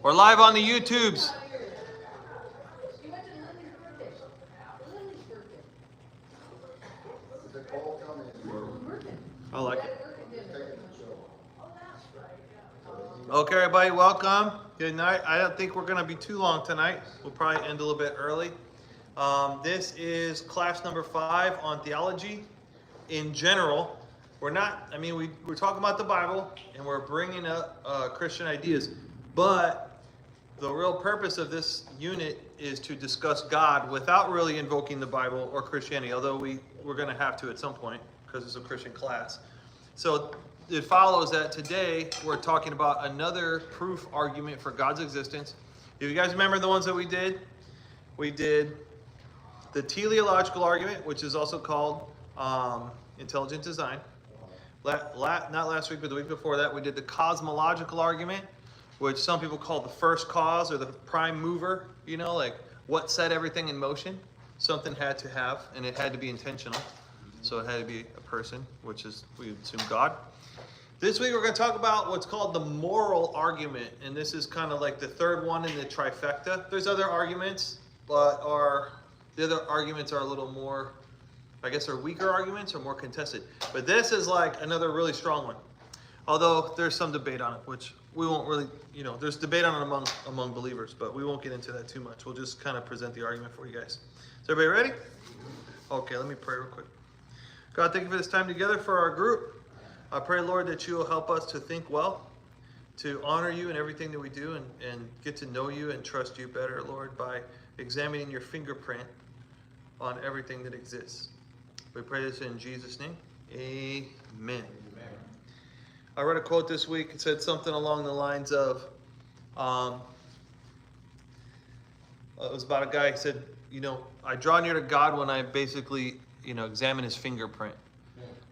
We're live on the YouTubes. I like it. Okay, everybody, welcome. Good night. I don't think we're going to be too long tonight. We'll probably end a little bit early. This is class number 5 on theology in general. We're talking about the Bible and we're bringing up Christian ideas, but the real purpose of this unit is to discuss God without really invoking the Bible or Christianity, although we're going to have to at some point because it's a Christian class. So it follows that today we're talking about another proof argument for God's existence. If you guys remember the ones that we did the teleological argument, which is also called intelligent design. Not last week, but the week before that, we did the cosmological argument, which some people call the first cause or the prime mover, like what set everything in motion. Something had to have, and it had to be intentional. So it had to be a person, which is, we assume, God. This week we're going to talk about what's called the moral argument, and this is kind of like the third one in the trifecta. There's other arguments, but the other arguments are a little more, I guess they're weaker arguments or more contested. But this is like another really strong one. Although there's some debate on it, which we won't really, there's debate on it among believers, but we won't get into that too much. We'll just kind of present the argument for you guys. Is everybody ready? Okay, let me pray real quick. God, thank you for this time together for our group. I pray, Lord, that you will help us to think well, to honor you in everything that we do, and get to know you and trust you better, Lord, by examining your fingerprint on everything that exists. We pray this in Jesus' name. Amen. I read a quote this week. It said something along the lines of, it was about a guy who said, I draw near to God when I basically, examine his fingerprint.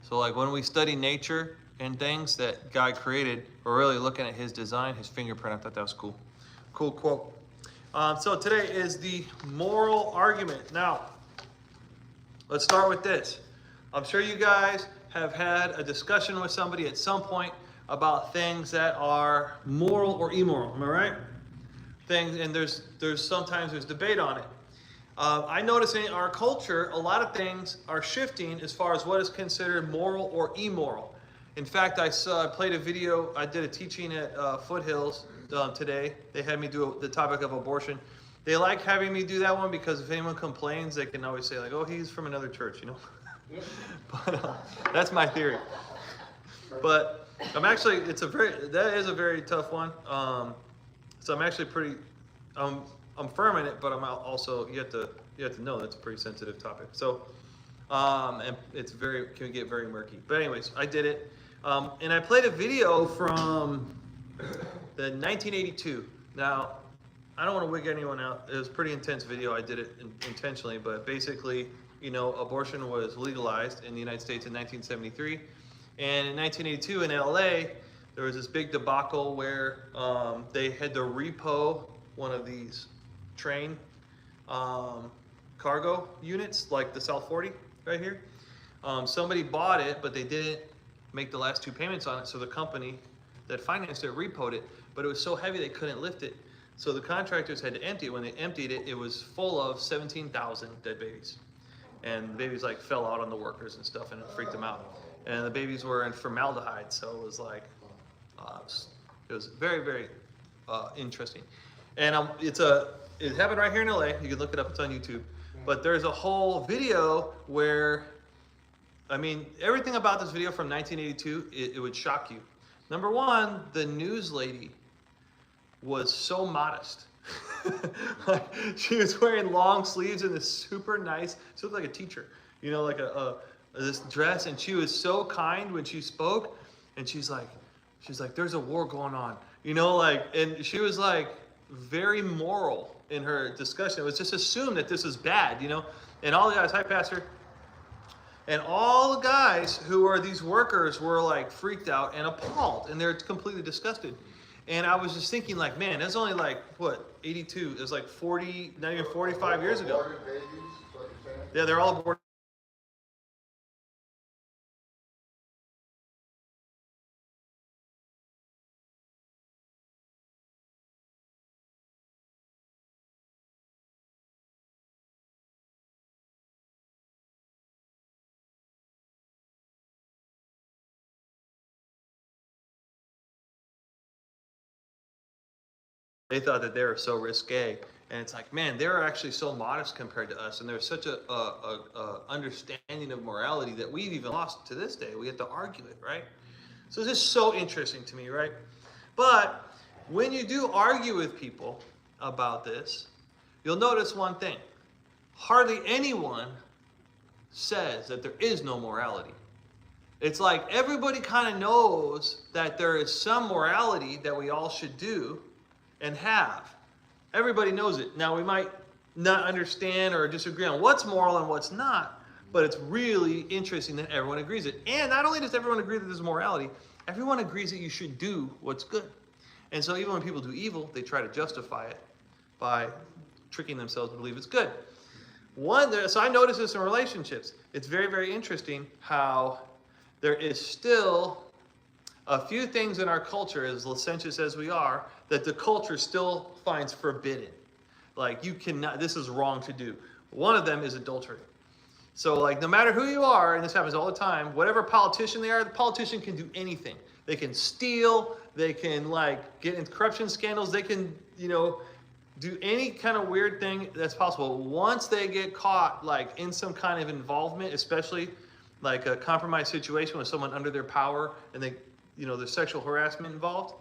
So like when we study nature and things that God created, we're really looking at his design, his fingerprint. I thought that was cool. Cool quote. So today is the moral argument. Now, let's start with this. I'm sure you guys have had a discussion with somebody at some point about things that are moral or immoral. Am I right? Things, and there's sometimes there's debate on it. I notice in our culture, a lot of things are shifting as far as what is considered moral or immoral. In fact, I played a video. I did a teaching at Foothills today. They had me do the topic of abortion. They like having me do that one because if anyone complains, they can always say like, "Oh, he's from another church," But that's my theory. But I'm actually, that is a very tough one. So I'm actually pretty, I'm firm in it, but I'm also, you have to know that's a pretty sensitive topic. So, and can get very murky. But anyways, I did it. And I played a video from the 1982. Now, I don't want to wig anyone out. It was a pretty intense video. I did it intentionally, but basically, abortion was legalized in the United States in 1973. And in 1982 in LA, there was this big debacle where they had to repo one of these train cargo units, like the South 40 right here. Somebody bought it, but they didn't make the last 2 payments on it, so the company that financed it repoed it, but it was so heavy they couldn't lift it. So the contractors had to empty it. When they emptied it, it was full of 17,000 dead babies. And the babies fell out on the workers and stuff, and it freaked them out. And the babies were in formaldehyde, so it was it was very, very interesting. And it happened right here in LA. You can look it up. It's on YouTube. But there's a whole video where, everything about this video from 1982, it would shock you. Number one, the news lady was so modest. She was wearing long sleeves and this super nice, she looked like a teacher, this dress, and she was so kind when she spoke, and she's like, there's a war going on, and she was very moral in her discussion. It was just assumed that this is bad, and all the guys, hi pastor, and all the guys who are these workers were freaked out and appalled, and they're completely disgusted. And I was just thinking man, that's only 82, it was 40, not even 45 years ago. Yeah, they're all aborted. They thought that they were so risque. And it's like, man, they're actually so modest compared to us. And there's such a understanding of morality that we've even lost to this day. We have to argue it, right? So it's just so interesting to me, right? But when you do argue with people about this, you'll notice one thing. Hardly anyone says that there is no morality. It's like everybody kind of knows that there is some morality that we all should do and have. Everybody knows it. Now, we might not understand or disagree on what's moral and what's not, but it's really interesting that everyone agrees it. And not only does everyone agree that there's morality, everyone agrees that you should do what's good. And so even when people do evil, they try to justify it by tricking themselves to believe it's good. So I notice this in relationships. It's very, very interesting how there is still a few things in our culture, as licentious as we are, that the culture still finds forbidden. Like, you cannot, this is wrong to do. One of them is adultery. So, like, no matter who you are, and this happens all the time, whatever politician they are, the politician can do anything. They can steal, they can, like, get in corruption scandals, they can, do any kind of weird thing that's possible. Once they get caught, like, in some kind of involvement, especially like a compromised situation with someone under their power, and there's sexual harassment involved,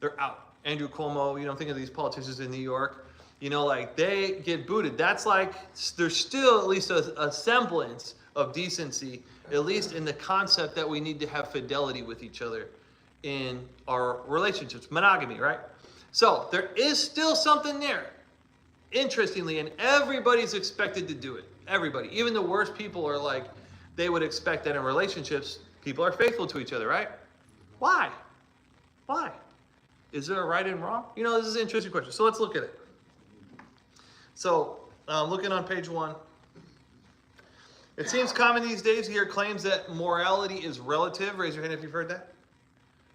they're out. Andrew Cuomo, think of these politicians in New York, they get booted. That's like, there's still at least a semblance of decency, at least in the concept that we need to have fidelity with each other in our relationships, monogamy, right? So there is still something there, interestingly, and everybody's expected to do it. Everybody, even the worst people are like, they would expect that in relationships, people are faithful to each other, right? Why? Why? Is there a right and wrong? This is an interesting question. So let's look at it. So looking on page 1, it seems common these days to hear claims that morality is relative. Raise your hand if you've heard that.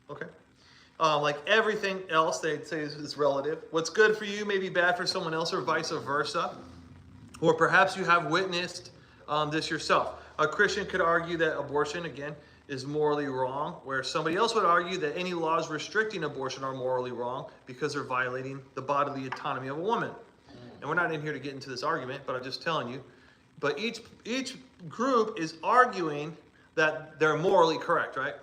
Okay. Like everything else, they'd say is relative. What's good for you may be bad for someone else, or vice versa. Or perhaps you have witnessed this yourself. A Christian could argue that abortion, again, is morally wrong, where somebody else would argue that any laws restricting abortion are morally wrong because they're violating the bodily autonomy of a woman. And we're not in here to get into this argument, but I'm just telling you. But each group is arguing that they're morally correct, right?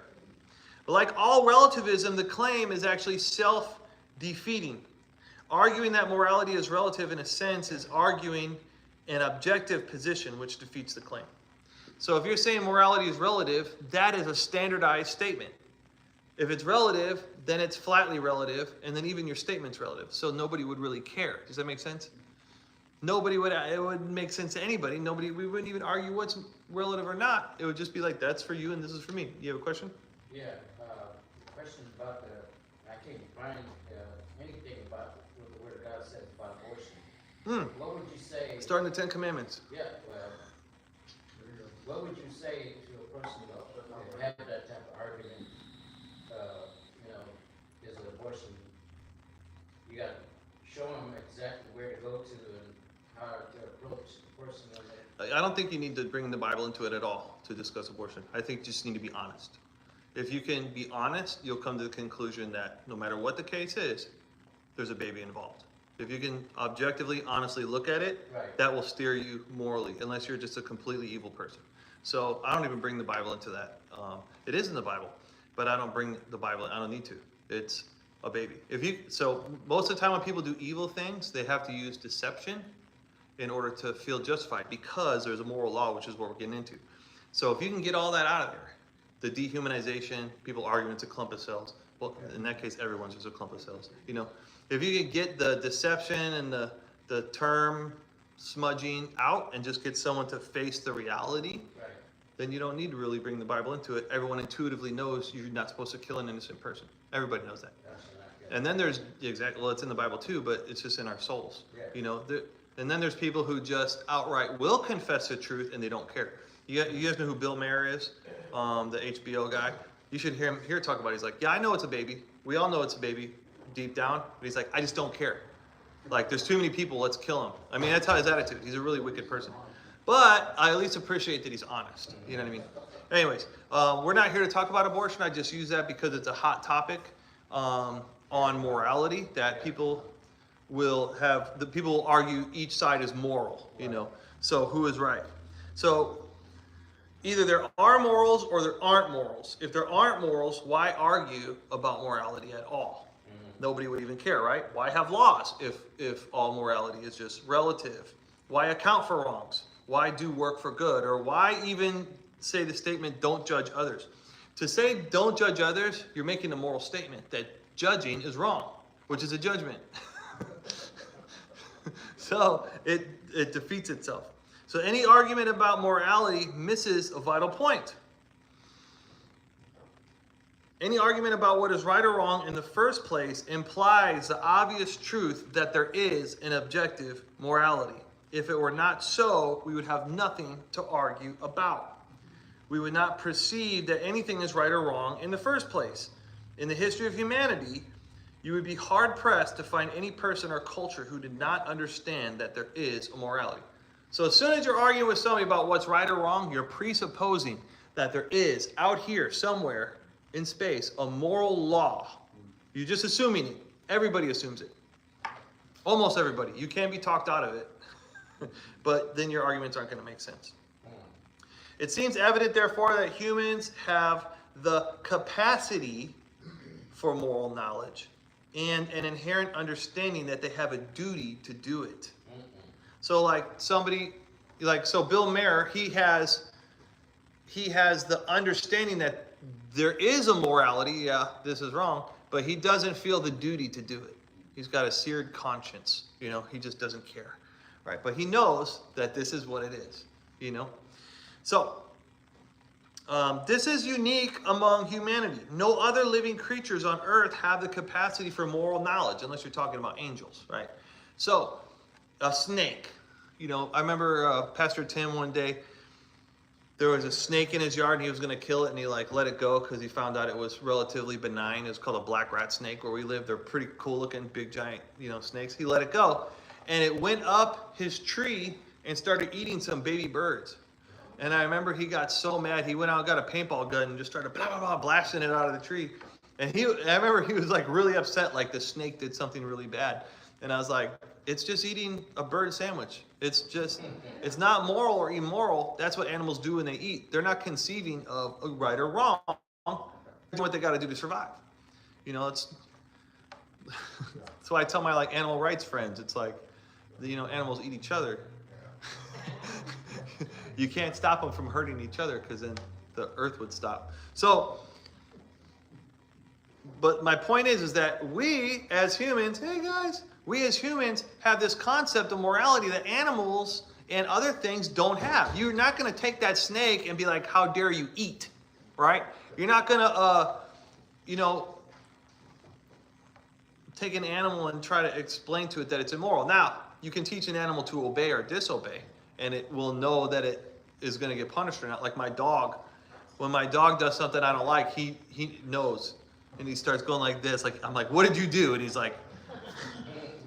But like all relativism, the claim is actually self-defeating. Arguing that morality is relative, in a sense, is arguing an objective position, which defeats the claim. So if you're saying morality is relative, that is a standardized statement. If it's relative, then it's flatly relative, and then even your statement's relative. So nobody would really care. Does that make sense? It would make sense to anybody. We wouldn't even argue what's relative or not. It would just be like, that's for you and this is for me. You have a question? Yeah, question about I can't find anything about what the Word of God says about abortion. What would you say? Starting the 10 Commandments. Yeah, well, what would you say to a person that have that type of argument? Is an abortion? You got to show them exactly where to go to and how to approach the person. I don't think you need to bring the Bible into it at all to discuss abortion. I think you just need to be honest. If you can be honest, you'll come to the conclusion that no matter what the case is, there's a baby involved. If you can objectively, honestly look at it, right, that will steer you morally, unless you're just a completely evil person. So I don't even bring the Bible into that. It is in the Bible, but I don't bring the Bible. I don't need to. It's a baby. So most of the time when people do evil things, they have to use deception in order to feel justified, because there's a moral law, which is what we're getting into. So if you can get all that out of there, the dehumanization, people arguing it's a clump of cells. Well, in that case, everyone's just a clump of cells. If you can get the deception and the term smudging out and just get someone to face the reality, right, then you don't need to really bring the Bible into it. Everyone intuitively knows you're not supposed to kill an innocent person. Everybody knows that. And then there's, well, it's in the Bible too, but it's just in our souls. Yeah. And then there's people who just outright will confess the truth and they don't care. You guys know who Bill Maher is? The HBO guy. You should hear him talk about it. He's like, yeah, I know it's a baby. We all know it's a baby deep down. But he's like, I just don't care. Like, there's too many people, let's kill him. I mean, that's how his attitude. He's a really wicked person. But I at least appreciate that he's honest. You know what I mean? Anyways, we're not here to talk about abortion. I just use that because it's a hot topic on morality that people will have, the people will argue each side is moral, you know. So who is right? So either there are morals or there aren't morals. If there aren't morals, why argue about morality at all? Nobody would even care, right? Why have laws if all morality is just relative? Why account for wrongs? Why do work for good? Or why even say the statement, don't judge others? To say don't judge others, you're making a moral statement that judging is wrong, which is a judgment. So it defeats itself. So any argument about morality misses a vital point. Any argument about what is right or wrong in the first place implies the obvious truth that there is an objective morality. If it were not so, we would have nothing to argue about. We would not perceive that anything is right or wrong in the first place. In the history of humanity, you would be hard-pressed to find any person or culture who did not understand that there is a morality. So as soon as you're arguing with somebody about what's right or wrong, you're presupposing that there is, out here somewhere in space, a moral law. You're just assuming it. Everybody assumes it. Almost everybody. You can be talked out of it. But then your arguments aren't going to make sense. It seems evident, therefore, that humans have the capacity for moral knowledge and an inherent understanding that they have a duty to do it. So like somebody, so Bill Maher, he has the understanding that there is a morality, yeah, this is wrong, but he doesn't feel the duty to do it. He's got a seared conscience, you know, he just doesn't care, right? But he knows that this is what it is, you know? So, this is unique among humanity. No other living creatures on earth have the capacity for moral knowledge, unless you're talking about angels, right? So, a snake, you know, I remember Pastor Tim one day, there was a snake in his yard and he was going to kill it and he like let it go because he found out it was relatively benign. It was called a black rat snake where we live. They're pretty cool looking, big giant, you know, snakes. He let it go and it went up his tree and started eating some baby birds. And I remember he got so mad, he went out and got a paintball gun and just started blah, blah, blah, blasting it out of the tree. And I remember he was like really upset, like the snake did something really bad. And I was like, it's just eating a bird sandwich. It's not moral or immoral. That's what animals do when they eat. They're not conceiving of a right or wrong. It's what they got to do to survive. You know, that's why I tell my like animal rights friends, it's like, you know, animals eat each other. You can't stop them from hurting each other because then the earth would stop. So, but my point is that we as humans, hey guys, we as humans have this concept of morality that animals and other things don't have. You're not going to take that snake and be like, how dare you eat, right? You're not going to, you know, take an animal and try to explain to it that it's immoral. Now, you can teach an animal to obey or disobey, and it will know that it is going to get punished or not. Like my dog, when my dog does something I don't like, he knows, and he starts going like this. Like I'm like, what did you do? And he's like,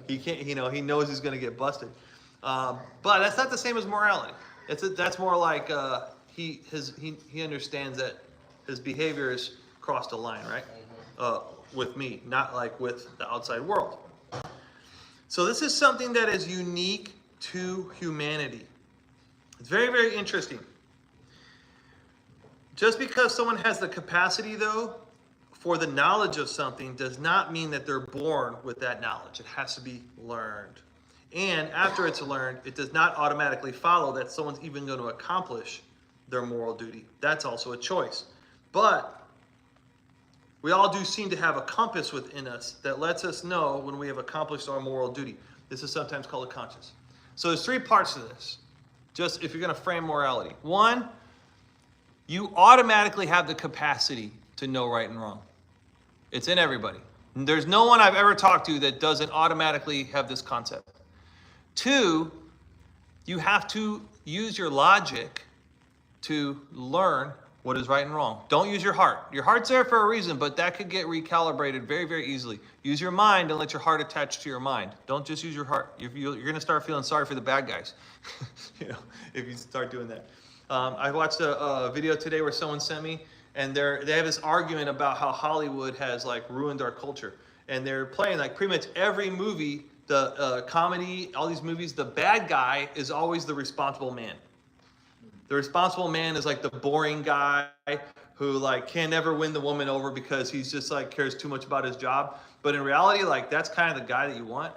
he can't, you know, he knows he's going to get busted. But that's not the same as morality. That's more like he understands that his behavior has crossed a line, right? With me, not like with the outside world. So this is something that is unique to humanity. It's very, very interesting. Just because someone has the capacity, though, for the knowledge of something does not mean that they're born with that knowledge. It has to be learned. And after it's learned, it does not automatically follow that someone's even going to accomplish their moral duty. That's also a choice. But we all do seem to have a compass within us that lets us know when we have accomplished our moral duty. This is sometimes called a conscience. So there's three parts to this, just if you're going to frame morality. One, you automatically have the capacity to know right and wrong. It's in everybody. There's no one I've ever talked to that doesn't automatically have this concept. Two, you have to use your logic to learn what is right and wrong. Don't use your heart. Your heart's there for a reason, but that could get recalibrated very, very easily. Use your mind and let your heart attach to your mind. Don't just use your heart. You're going to start feeling sorry for the bad guys, you know, if you start doing that. I watched a video today where someone sent me, and they have this argument about how Hollywood has like ruined our culture. And they're playing like pretty much every movie the comedy, all these movies, the bad guy is always the responsible man. The responsible man is like the boring guy who like can never win the woman over because he's just like cares too much about his job. But in reality, like that's kind of the guy that you want.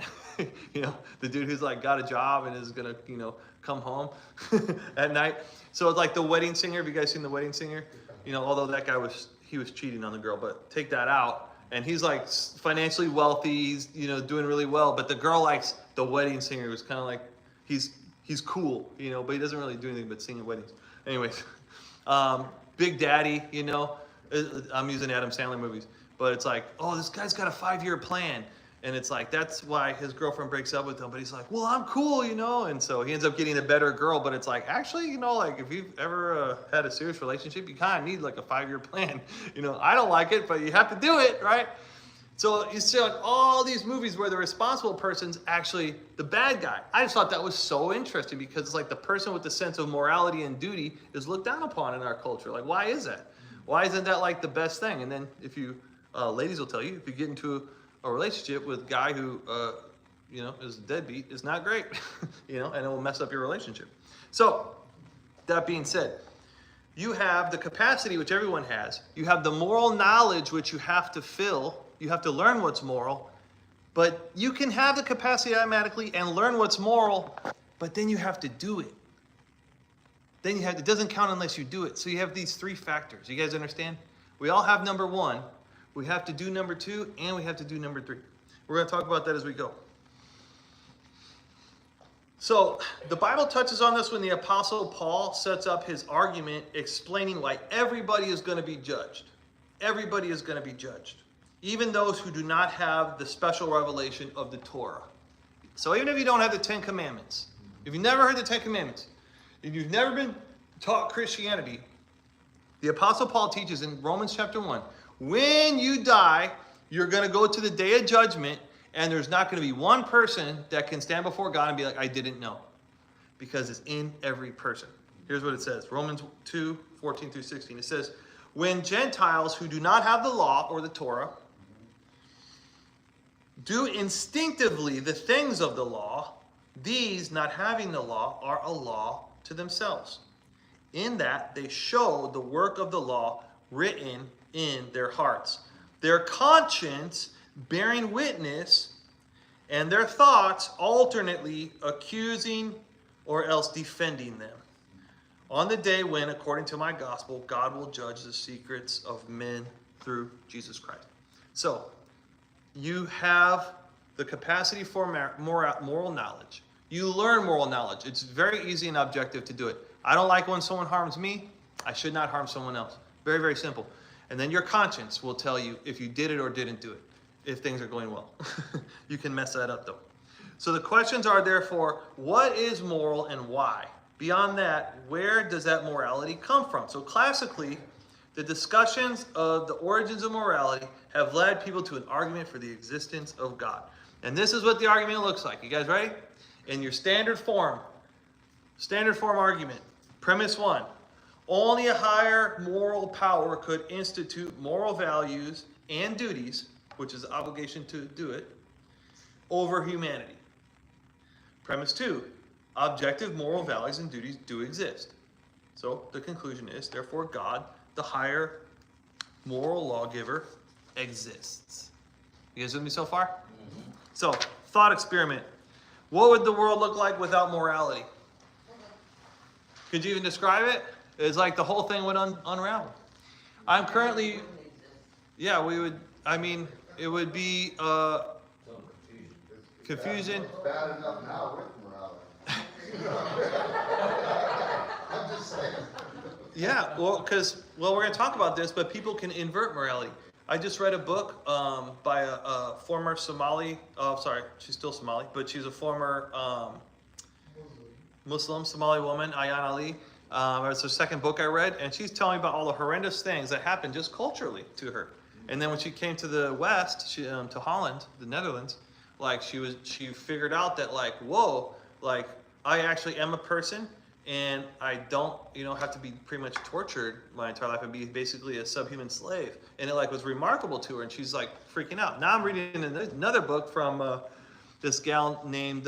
You know, the dude who's like got a job and is gonna, you know, come home at night. So it's like The Wedding Singer. Have you guys seen The Wedding Singer? You know, although that guy was cheating on the girl, but take that out. And he's like financially wealthy, he's, you know, doing really well. But the girl likes The Wedding Singer, who's kind of like, he's cool, you know, but he doesn't really do anything but sing at weddings. Anyways, Big Daddy, you know, I'm using Adam Sandler movies, but it's like, oh, this guy's got a 5-year plan. And it's like, that's why his girlfriend breaks up with him. But he's like, well, I'm cool, you know. And so he ends up getting a better girl. But it's like, actually, you know, like if you've ever had a serious relationship, you kind of need like a 5-year plan. You know, I don't like it, but you have to do it, right? So you see like all these movies where the responsible person's actually the bad guy. I just thought that was so interesting because it's like the person with the sense of morality and duty is looked down upon in our culture. Like, why is that? Why isn't that like the best thing? And then if you, ladies will tell you, if you get into a relationship with a guy who, you know, is a deadbeat, it's not great, you know, and it will mess up your relationship. So that being said, you have the capacity, which everyone has. You have the moral knowledge, which you have to fill. You have to learn what's moral, but you can have the capacity automatically and learn what's moral, but then you have to do it. Then you have, it doesn't count unless you do it. So you have these 3 factors. You guys understand? We all have number 1. We have to do number 2, and we have to do number 3. We're going to talk about that as we go. So the Bible touches on this when the Apostle Paul sets up his argument explaining why everybody is going to be judged. Everybody is going to be judged. Even those who do not have the special revelation of the Torah. So even if you don't have the 10 Commandments, if you've never heard the 10 Commandments, if you've never been taught Christianity, the Apostle Paul teaches in Romans chapter 1, when you die, you're going to go to the day of judgment, and there's not going to be one person that can stand before God and be like, I didn't know. Because it's in every person. Here's what it says. Romans 2, 14 through 16. It says, when Gentiles who do not have the law or the Torah do instinctively the things of the law, these, not having the law, are a law to themselves. In that they show the work of the law written in their hearts, their conscience bearing witness, and their thoughts alternately accusing or else defending them. On the day when, according to my gospel, God will judge the secrets of men through Jesus Christ. So, you have the capacity for moral knowledge. You learn moral knowledge. It's very easy and objective to do it. I don't like when someone harms me. I should not harm someone else. Very, very simple. And then your conscience will tell you if you did it or didn't do it, if things are going well. You can mess that up, though. So the questions are, therefore, what is moral and why? Beyond that, where does that morality come from? So classically, the discussions of the origins of morality have led people to an argument for the existence of God. And this is what the argument looks like. You guys ready? In your standard form argument. Premise 1. Only a higher moral power could institute moral values and duties, which is the obligation to do it, over humanity. Premise 2. Objective moral values and duties do exist. So the conclusion is, therefore, God, the higher moral lawgiver, exists. You guys with me so far? Mm-hmm. So, thought experiment. What would the world look like without morality? Could you even describe it? It's like the whole thing would unravel. I'm currently, yeah, we would, I mean, it would be confusion. It's bad enough now with morality. I'm just saying. Yeah, well, we're going to talk about this, but people can invert morality. I just read a book by a former Somali, she's still Somali, but she's a former Muslim Somali woman, Ayan Ali. It's her second book I read, and she's telling me about all the horrendous things that happened just culturally to her. And then when she came to the West, to Holland, the Netherlands, like she figured out that like, whoa, like I actually am a person, and I don't, have to be pretty much tortured my entire life and be basically a subhuman slave. And it like was remarkable to her, and she's like freaking out. Now I'm reading another book from this gal named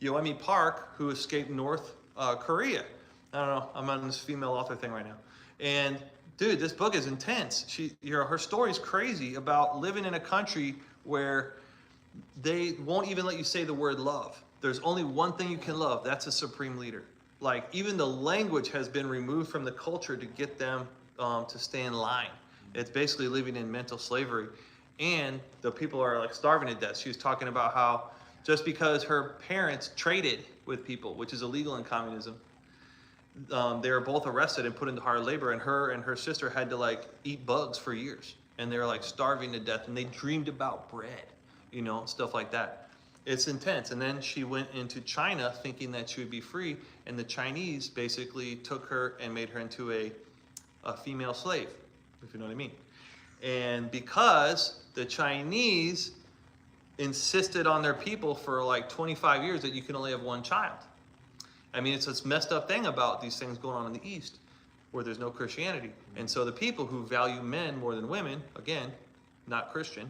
Yoemi Park, who escaped North Korea. I don't know, I'm on this female author thing right now. And dude, this book is intense. Her story's crazy about living in a country where they won't even let you say the word love. There's only one thing you can love. That's a supreme leader. Like, even the language has been removed from the culture to get them to stay in line. It's basically living in mental slavery. And the people are like starving to death. She was talking about how just because her parents traded with people, which is illegal in communism, they were both arrested and put into hard labor, and her sister had to like eat bugs for years. And they were like starving to death, and they dreamed about bread, you know, stuff like that. It's intense. And then she went into China thinking that she would be free, and the Chinese basically took her and made her into a female slave, if you know what I mean. And because the Chinese insisted on their people for like 25 years that you can only have one child. I mean, it's this messed up thing about these things going on in the East where there's no Christianity. And so the people who value men more than women, again, not Christian,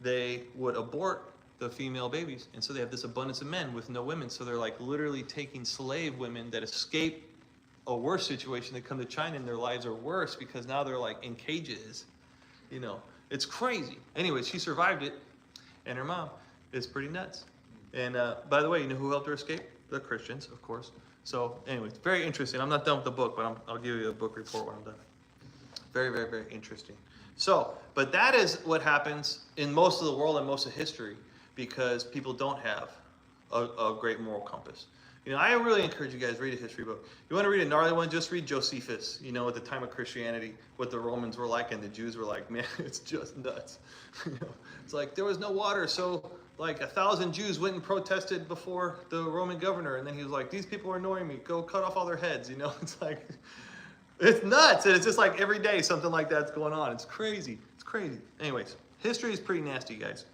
they would abort the female babies. And so they have this abundance of men with no women. So they're like literally taking slave women that escape a worse situation. They come to China and their lives are worse because now they're like in cages. You know, it's crazy. Anyway, she survived it, and her mom is pretty nuts. And by the way, you know who helped her escape? The Christians, of course. So anyway, it's very interesting. I'm not done with the book, but I'll give you a book report when I'm done. Very, very, very interesting. So, but that is what happens in most of the world and most of history because people don't have a great moral compass. You know, I really encourage you guys to read a history book. You want to read a gnarly one, just read Josephus, you know, at the time of Christianity, what the Romans were like and the Jews were like. Man, it's just nuts. You know, it's like there was no water, so like 1,000 Jews went and protested before the Roman governor, and then he was like, these people are annoying me, go cut off all their heads, you know. It's like, it's nuts, and it's just like every day something like that's going on. It's crazy. It's crazy. Anyways, history is pretty nasty, guys.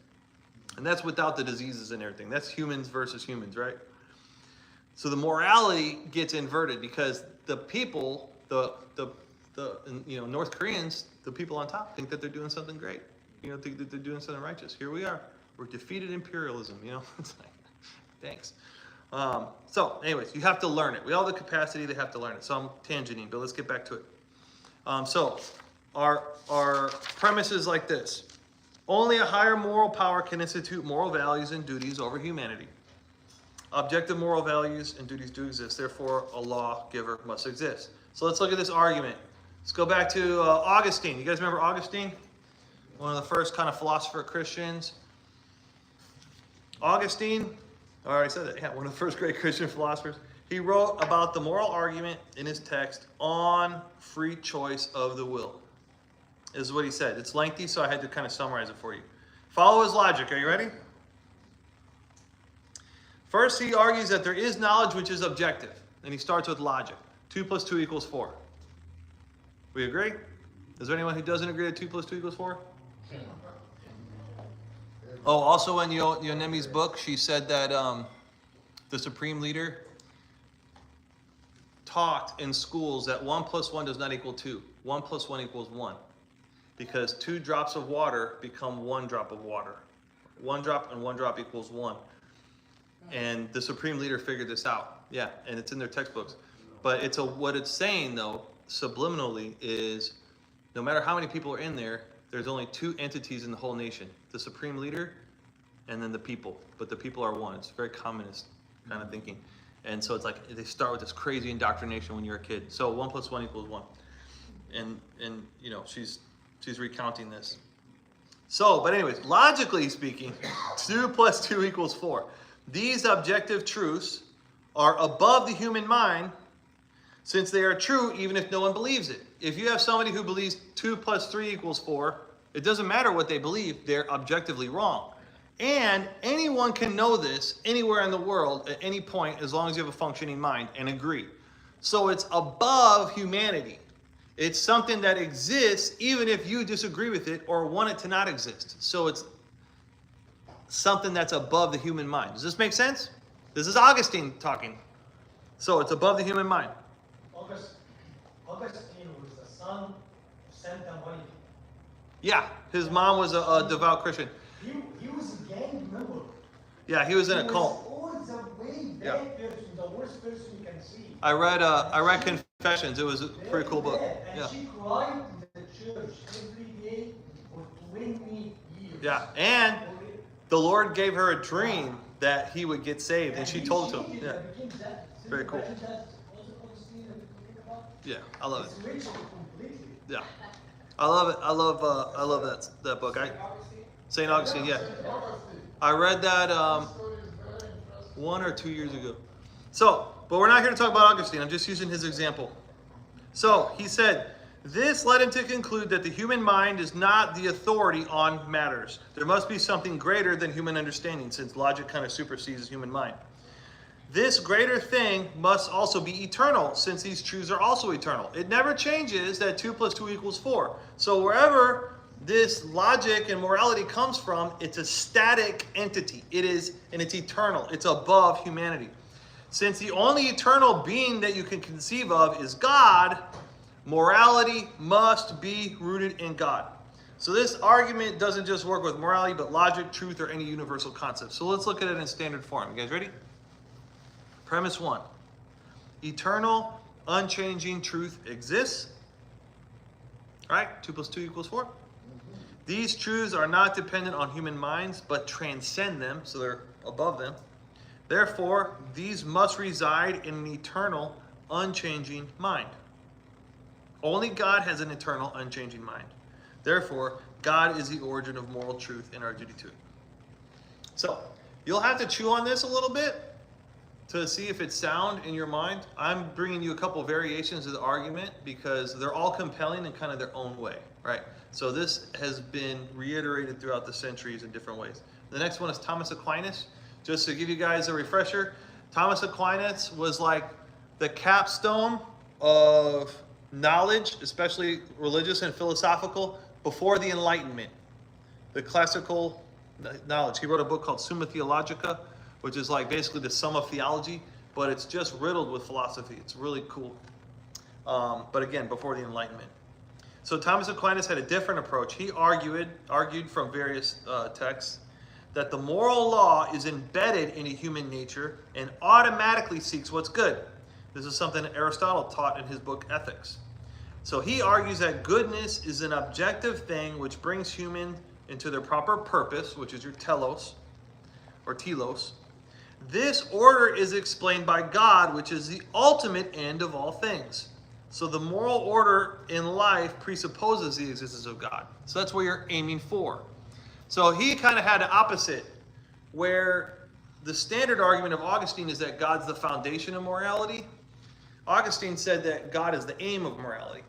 And that's without the diseases and everything. That's humans versus humans, right? So the morality gets inverted because the people, the North Koreans, the people on top think that they're doing something great. You know, think that they're doing something righteous. Here we are. We're defeated imperialism, you know. It's like, thanks. So anyways, you have to learn it. We all have the capacity to have to learn it. So I'm tangenting, but let's get back to it. So our premise is like this. Only a higher moral power can institute moral values and duties over humanity. Objective moral values and duties do exist, therefore a lawgiver must exist. So let's look at this argument. Let's go back to Augustine. You guys remember Augustine? One of the first kind of philosopher Christians. Augustine, I already said that, yeah, one of the first great Christian philosophers. He wrote about the moral argument in his text on free choice of the will. This is what he said. It's lengthy, so I had to kind of summarize it for you. Follow his logic. Are you ready? First, he argues that there is knowledge which is objective. And he starts with logic. 2 + 2 = 4. We agree? Is there anyone who doesn't agree that 2 + 2 = 4? Oh, also in Yonemi's book, she said that the Supreme Leader taught in schools that 1 + 1 does not equal 2. 1 + 1 = 1. Because 2 drops of water become 1 drop of water. 1 drop and 1 drop equals 1. And the Supreme Leader figured this out. Yeah, and it's in their textbooks. But what it's saying, though, subliminally, is no matter how many people are in there, there's only 2 entities in the whole nation. The Supreme Leader and then the people. But the people are one. It's very communist kind of thinking. And so it's like they start with this crazy indoctrination when you're a kid. So 1 + 1 = 1. And you know, she's recounting this. So, but anyways, logically speaking, 2 + 2 = 4. These objective truths are above the human mind since they are true even if no one believes it. If you have somebody who believes 2 + 3 = 4, it doesn't matter what they believe, they're objectively wrong. And anyone can know this anywhere in the world at any point as long as you have a functioning mind and agree. So it's above humanity. It's something that exists even if you disagree with it or want it to not exist. So it's something that's above the human mind. Does this make sense? This is Augustine talking. So it's above the human mind. Augustine was the son of Santa Monica. Yeah, his mom was a devout Christian. He was a gang member. Yeah, he was in a He cult. was always a way Yeah. bad person, the worst person you can see. I read Confessions. It was a pretty cool book. Very bad. And Yeah. she cried in the church every day for 20 years. Yeah. And the Lord gave her a dream that he would get saved, and she told it to him. Yeah. Very cool. Yeah, I love it. It's ritual completely. Yeah, I love it. I love that book. Saint Augustine. Yeah, I read that 1 or 2 years ago. So, but we're not here to talk about Augustine. I'm just using his example. So he said, this led him to conclude that the human mind is not the authority on matters. There must be something greater than human understanding, since logic kind of supersedes human mind. This greater thing must also be eternal, since these truths are also eternal. It never changes that 2 + 2 = 4. So wherever this logic and morality comes from, it's a static entity. It is, and it's eternal. It's above humanity. Since the only eternal being that you can conceive of is God, morality must be rooted in God. So this argument doesn't just work with morality, but logic, truth, or any universal concept. So let's look at it in standard form. You guys ready? Premise 1. Eternal, unchanging truth exists. All right, 2 + 2 = 4. These truths are not dependent on human minds, but transcend them, so they're above them. Therefore, these must reside in an eternal, unchanging mind. Only God has an eternal, unchanging mind. Therefore, God is the origin of moral truth in RGD2. So, you'll have to chew on this a little bit to see if it's sound in your mind. I'm bringing you a couple variations of the argument because they're all compelling in kind of their own way, right? So this has been reiterated throughout the centuries in different ways. The next one is Thomas Aquinas. Just to give you guys a refresher, Thomas Aquinas was like the capstone of knowledge, especially religious and philosophical, before the Enlightenment, the classical knowledge. He wrote a book called Summa Theologica, which is like basically the sum of theology, but it's just riddled with philosophy. It's really cool. But again, before the Enlightenment. So Thomas Aquinas had a different approach. He argued from various texts that the moral law is embedded in a human nature and automatically seeks what's good. This is something that Aristotle taught in his book Ethics. So he argues that goodness is an objective thing which brings humans into their proper purpose, which is your telos, or telos. This order is explained by God, which is the ultimate end of all things. So the moral order in life presupposes the existence of God. So that's what you're aiming for. So he kind of had the opposite, where the standard argument of Augustine is that God's the foundation of morality. Augustine said that God is the aim of morality.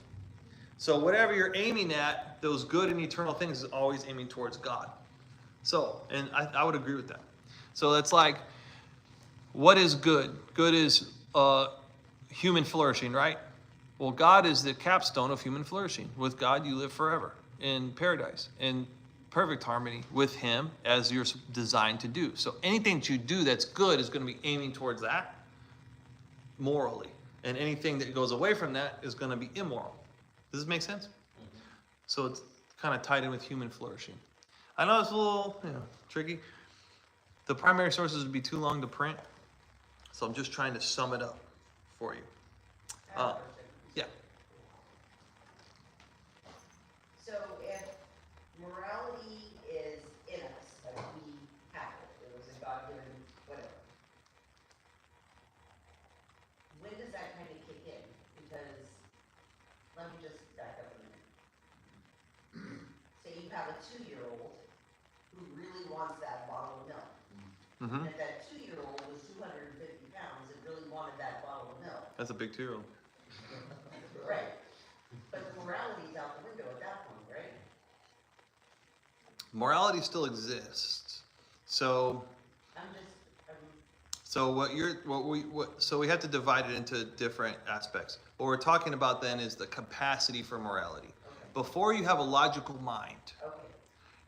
So whatever you're aiming at, those good and eternal things is always aiming towards God. So, and I would agree with that. So it's like, what is good? Good is human flourishing, right? Well, God is the capstone of human flourishing. With God, you live forever in paradise, in perfect harmony with Him as you're designed to do. So anything that you do that's good is going to be aiming towards that morally. And anything that goes away from that is going to be immoral. Does this make sense? Mm-hmm. So it's kind of tied in with human flourishing. I know it's a little tricky. The primary sources would be too long to print. So I'm just trying to sum it up for you. Yeah. So if morality is in us, like we have it was a God-given whatever, when does that kind of kick in? Because, let me just back up a minute. Say you have a 2-year-old who really wants that bottle of milk. Mm-hmm. And if that 2-year-old was 250 pounds and really wanted that bottle of milk. That's a big 2-year-old. Right. But the morality's out the window at that point, right? Morality still exists. So so we have to divide it into different aspects. What we're talking about then is the capacity for morality. Okay. Before you have a logical mind, Okay.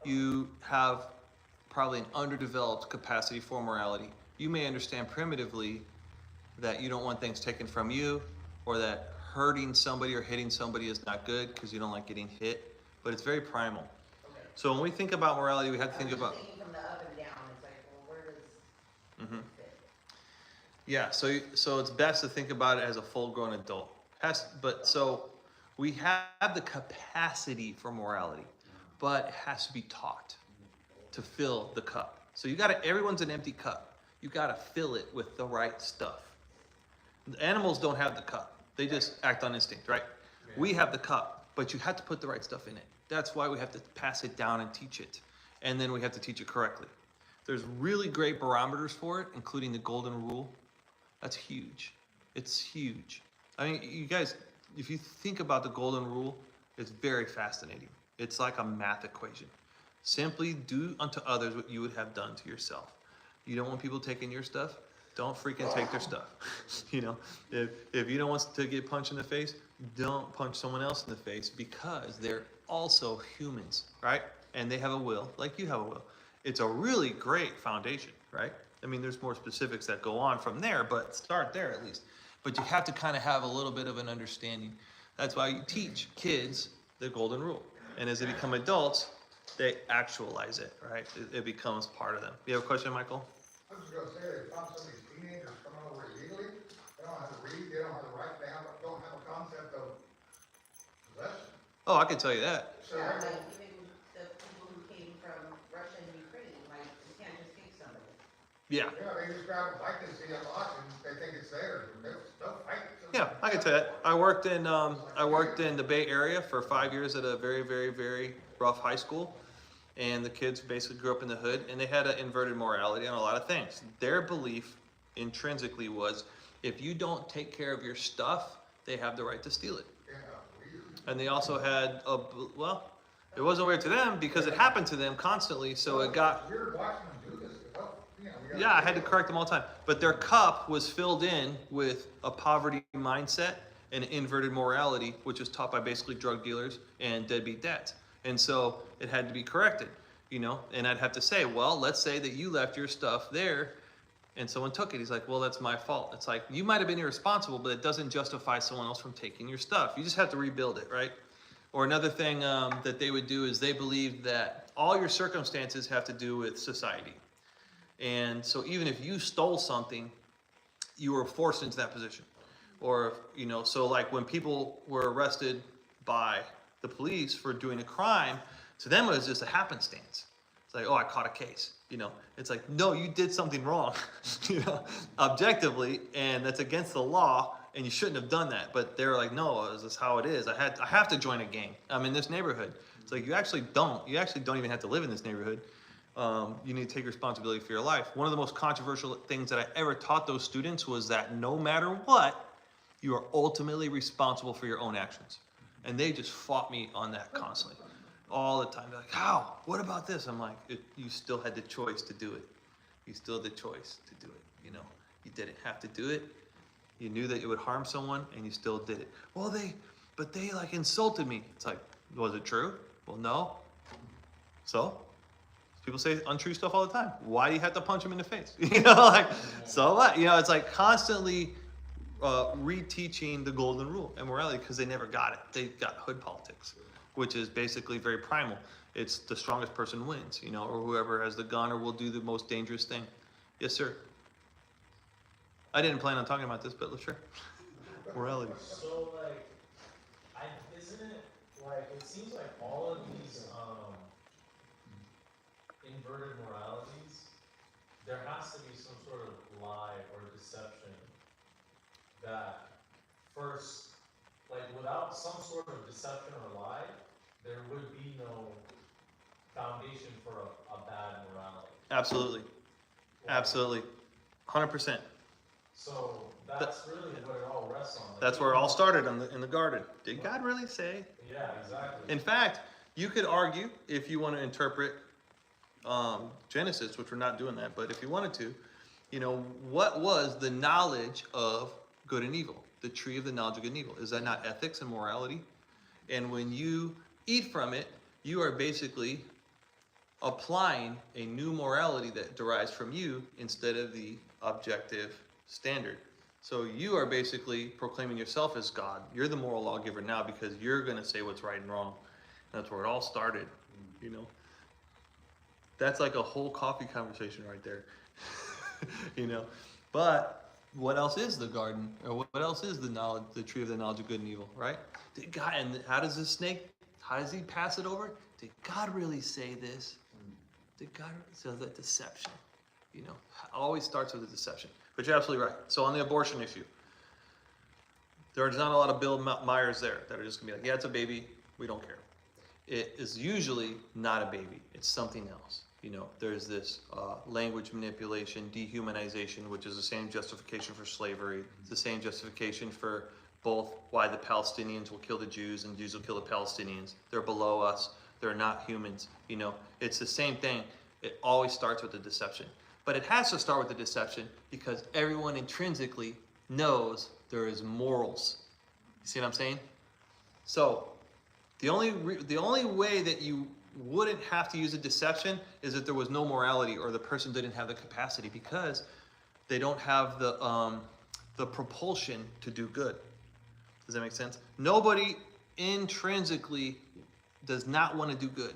you have probably an underdeveloped capacity for morality. You may understand primitively that you don't want things taken from you, or that hurting somebody or hitting somebody is not good because you don't like getting hit, but it's very primal. Okay. So when we think about morality, we have to think about... Thinking from the up and down, it's like, well, where does... Yeah, so it's best to think about it as a full-grown adult. So we have the capacity for morality, but it has to be taught to fill the cup. So everyone's an empty cup. You gotta fill it with the right stuff. The animals don't have the cup. They just act on instinct, right? We have the cup, but you have to put the right stuff in it. That's why we have to pass it down and teach it. And then we have to teach it correctly. There's really great barometers for it, including the golden rule. That's huge. It's huge. I mean, you guys, if you think about the golden rule, it's very fascinating. It's like a math equation. Simply do unto others what you would have done to yourself. You don't want people taking your stuff? Don't freaking take their stuff. You know, if you don't want to get punched in the face, don't punch someone else in the face, because they're also humans, right? And they have a will, like you have a will. It's a really great foundation, right? I mean, there's more specifics that go on from there, but start there at least. But you have to kind of have a little bit of an understanding. That's why you teach kids the golden rule. And as they become adults, they actualize it, right? It becomes part of them. You have a question, Michael? I was just gonna say, they found some of these teenagers coming over illegally, they don't know how to read, they don't have the right, don't have a concept of possession. Oh, I can tell you that. So Yeah, they're- like even the people who came from Russia and Ukraine, like, you can't just take somebody. Yeah. Yeah, they just grab a bike and see a lot, and they think it's theirs, and they'll fight. Yeah, I can tell you that. I worked in the Bay Area for 5 years at a very, very, very rough high school. And the kids basically grew up in the hood, and they had an inverted morality on a lot of things. Their belief intrinsically was, if you don't take care of your stuff, they have the right to steal it. Yeah, weird. And they also had well, it wasn't weird to them because it happened to them constantly, so it got, It's weird watching them do this, but, we gotta. yeah, I had to correct them all the time. But their cup was filled in with a poverty mindset and inverted morality, which was taught by basically drug dealers and deadbeat dads. And so it had to be corrected, you know? And I'd have to say, well, let's say that you left your stuff there and someone took it. He's like, well, that's my fault. It's like, you might have been irresponsible, but it doesn't justify someone else from taking your stuff. You just have to rebuild it, right? Or another thing that they would do is they believed that all your circumstances have to do with society. And so even if you stole something, you were forced into that position. Or, you know, so like when people were arrested by the police for doing a crime, to them it was just a happenstance. It's like, oh, I caught a case, you know. It's like, no, you did something wrong, you know, objectively, and that's against the law, and you shouldn't have done that. But they're like, no, this is how it is. I have to join a gang. I'm in this neighborhood. It's like, you actually don't even have to live in this neighborhood. You need to take responsibility for your life. One of the most controversial things that I ever taught those students was that no matter what, you are ultimately responsible for your own actions. And they just fought me on that constantly, all the time. They're like, how? What about this? I'm like, you still had the choice to do it. You still had the choice to do it. You know, you didn't have to do it. You knew that it would harm someone, and you still did it. Well, they like insulted me. It's like, was it true? Well, no. So? People say untrue stuff all the time. Why do you have to punch them in the face? You know, like, so what? You know, it's like constantly reteaching the golden rule and morality because they never got it. They got hood politics, which is basically very primal. It's the strongest person wins, you know, or whoever has the gun or will do the most dangerous thing. Yes, sir. I didn't plan on talking about this, but sure. Morality. So like, isn't it like, it seems like all of these inverted moralities, there has to be some sort of lie or deception that first, like without some sort of deception or lie, there would be no foundation for a bad morality. Absolutely. Absolutely. 100%. So that's really what it all rests on. Like, That's where it all started in the garden. Did God really say? Yeah, exactly. In fact, you could argue, if you want to interpret Genesis, which we're not doing that, but if you wanted to, you know, what was the knowledge of good and evil? The tree of the knowledge of good and evil. Is that not ethics and morality? And when you eat from it, you are basically applying a new morality that derives from you instead of the objective standard. So you are basically proclaiming yourself as God. You're the moral lawgiver now because you're going to say what's right and wrong. That's where it all started, you know. That's like a whole coffee conversation right there, you know. But what else is the garden? Or what else is the tree of the knowledge of good and evil, right? Did God, and how does the snake, how does he pass it over? Did God really say this? Did God, so that deception, always starts with a deception. But you're absolutely right. So on the abortion issue, there's not a lot of Bill Myers there that are just gonna be like, yeah, it's a baby, we don't care. It is usually not a baby, it's something else. There's this language manipulation, dehumanization, which is the same justification for slavery. It's the same justification for both why the Palestinians will kill the Jews and Jews will kill the Palestinians. They're below us, they're not humans. It's the same thing. It always starts with the deception. But it has to start with the deception because everyone intrinsically knows there is morals. You see what I'm saying? So the only way that you wouldn't have to use a deception is if there was no morality or the person didn't have the capacity because they don't have the propulsion to do good. Does that make sense? Nobody intrinsically does not want to do good.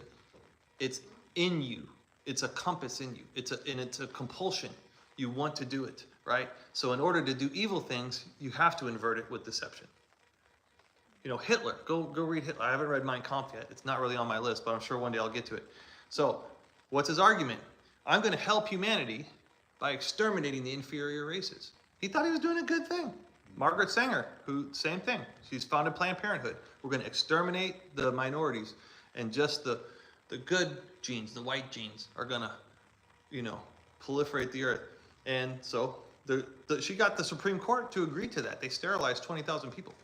It's in you. It's a compass in you. It's a compulsion. You want to do it, right? So in order to do evil things, you have to invert it with deception. Hitler, go read Hitler. I haven't read Mein Kampf yet. It's not really on my list, but I'm sure one day I'll get to it. So what's his argument? I'm going to help humanity by exterminating the inferior races. He thought he was doing a good thing. Margaret Sanger, same thing. She's founded Planned Parenthood. We're going to exterminate the minorities, and just the good genes, the white genes, are going to, proliferate the earth. And so she got the Supreme Court to agree to that. They sterilized 20,000 people.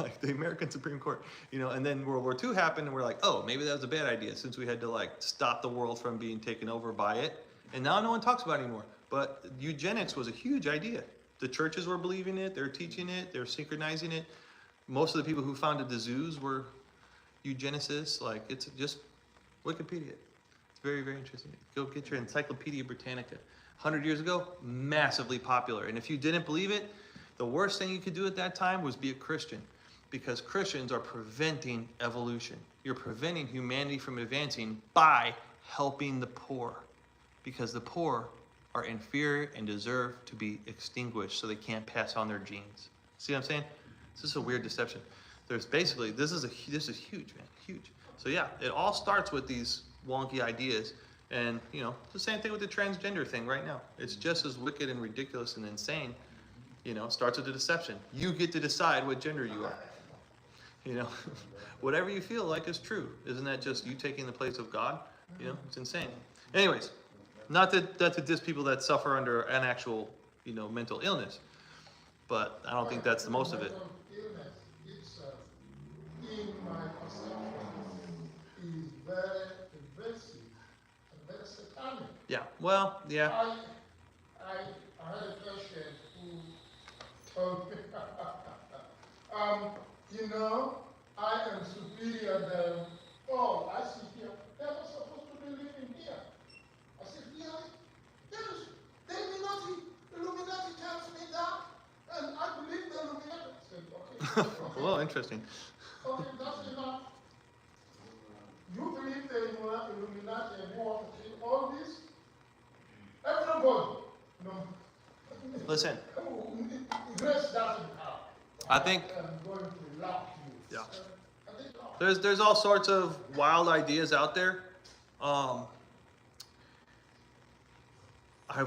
Like the American Supreme Court, and then World War II happened, and we're like, oh, maybe that was a bad idea since we had to stop the world from being taken over by it. And now no one talks about it anymore. But eugenics was a huge idea. The churches were believing it, they're teaching it, they're synchronizing it. Most of the people who founded the zoos were eugenicists. It's just Wikipedia. It's very, very interesting. Go get your Encyclopedia Britannica. 100 years ago, massively popular. And if you didn't believe it, the worst thing you could do at that time was be a Christian, because Christians are preventing evolution. You're preventing humanity from advancing by helping the poor, because the poor are inferior and deserve to be extinguished so they can't pass on their genes. See what I'm saying? This is a weird deception. There's basically, this is huge, man, huge. So yeah, it all starts with these wonky ideas, and it's the same thing with the transgender thing right now. It's just as wicked and ridiculous and insane. Starts with the deception. You get to decide what gender you are. Whatever you feel like is true. Isn't that just you taking the place of God? It's insane. Anyways, not to diss people that suffer under an actual, mental illness, but I don't think that's the most of it. Illness, it's, in my perception, is very invasive and very satanic. Yeah. Well, yeah. I had a patient who told me, I am superior than, oh, I see here, they're not supposed to be living here. I said, really? The Illuminati tells me that, and I believe the Illuminati. I said, okay. Well, interesting. Okay, that's enough. You believe the Illuminati and you want to kill all this? Everybody. No. Listen. Grace doesn't have. I think I'm going to love you. Yeah. I think not. there's all sorts of wild ideas out there. I've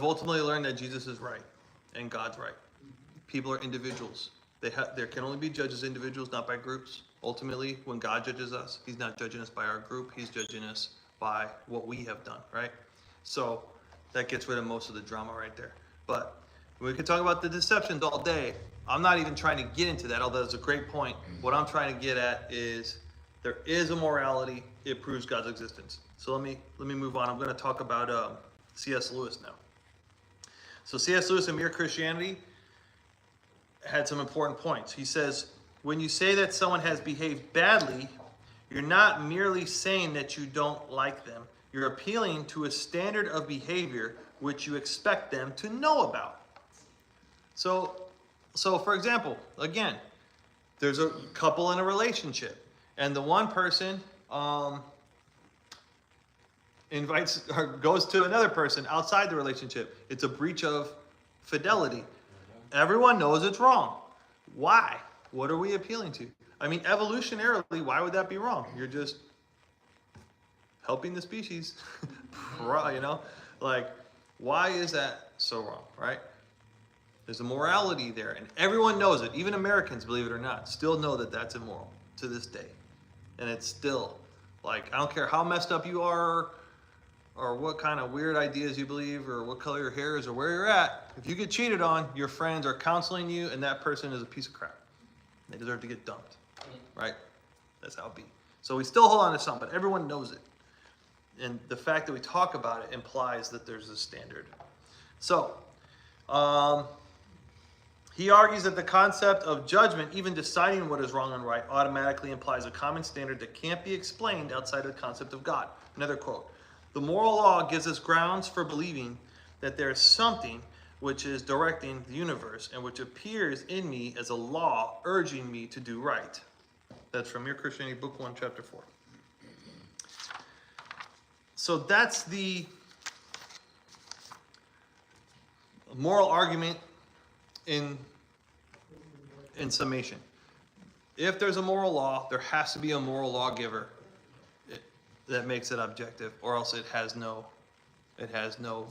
ultimately learned that Jesus is right and God's right. People are individuals. There can only be judged as individuals, not by groups. Ultimately, when God judges us, he's not judging us by our group. He's judging us by what we have done, right? So that gets rid of most of the drama right there. But we could talk about the deceptions all day. I'm not even trying to get into that, although it's a great point. What I'm trying to get at is there is a morality. It proves God's existence. So let me move on. I'm going to talk about C.S. Lewis now. So C.S. Lewis in Mere Christianity had some important points. He says, when you say that someone has behaved badly, you're not merely saying that you don't like them. You're appealing to a standard of behavior which you expect them to know about. So for example, again, there's a couple in a relationship, and the one person invites or goes to another person outside the relationship. It's a breach of fidelity. Everyone knows it's wrong. Why? What are we appealing to? I mean, evolutionarily, why would that be wrong? You're just helping the species, you know? Like, why is that so wrong, right? There's a morality there, and everyone knows it. Even Americans, believe it or not, still know that that's immoral to this day. And it's still, like, I don't care how messed up you are, or what kind of weird ideas you believe, or what color your hair is, or where you're at. If you get cheated on, your friends are counseling you, and that person is a piece of crap. They deserve to get dumped, right? That's how it be. So we still hold on to something, but everyone knows it. And the fact that we talk about it implies that there's a standard. So, he argues that the concept of judgment, even deciding what is wrong and right, automatically implies a common standard that can't be explained outside of the concept of God. Another quote. The moral law gives us grounds for believing that there is something which is directing the universe and which appears in me as a law urging me to do right. That's from Mere Christianity, Book 1, Chapter 4. So that's the moral argument in summation. If there's a moral law, there has to be a moral lawgiver that makes it objective, or else it has no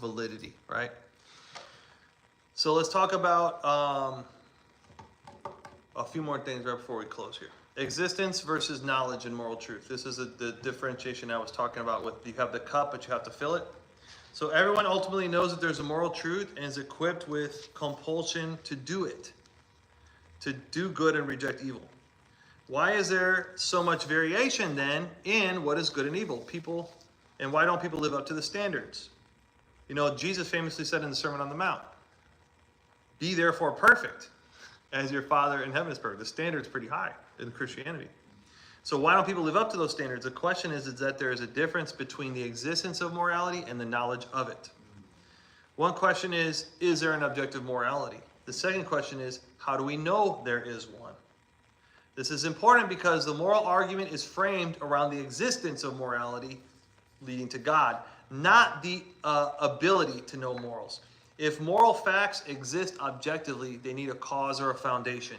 validity, right? So let's talk about a few more things right before we close here. Existence versus knowledge and moral truth. This is the differentiation I was talking about with you have the cup, but you have to fill it. So everyone ultimately knows that there's a moral truth and is equipped with compulsion to do it, to do good and reject evil. Why is there so much variation then in what is good and evil? And why don't people live up to the standards? You know, Jesus famously said in the Sermon on the Mount, be therefore perfect as your Father in heaven is perfect. The standard's pretty high in Christianity. So why don't people live up to those standards? The question is that there is a difference between the existence of morality and the knowledge of it. One question is there an objective morality? The second question is, how do we know there is one? This is important because the moral argument is framed around the existence of morality leading to God, not the ability to know morals. If moral facts exist objectively, they need a cause or a foundation.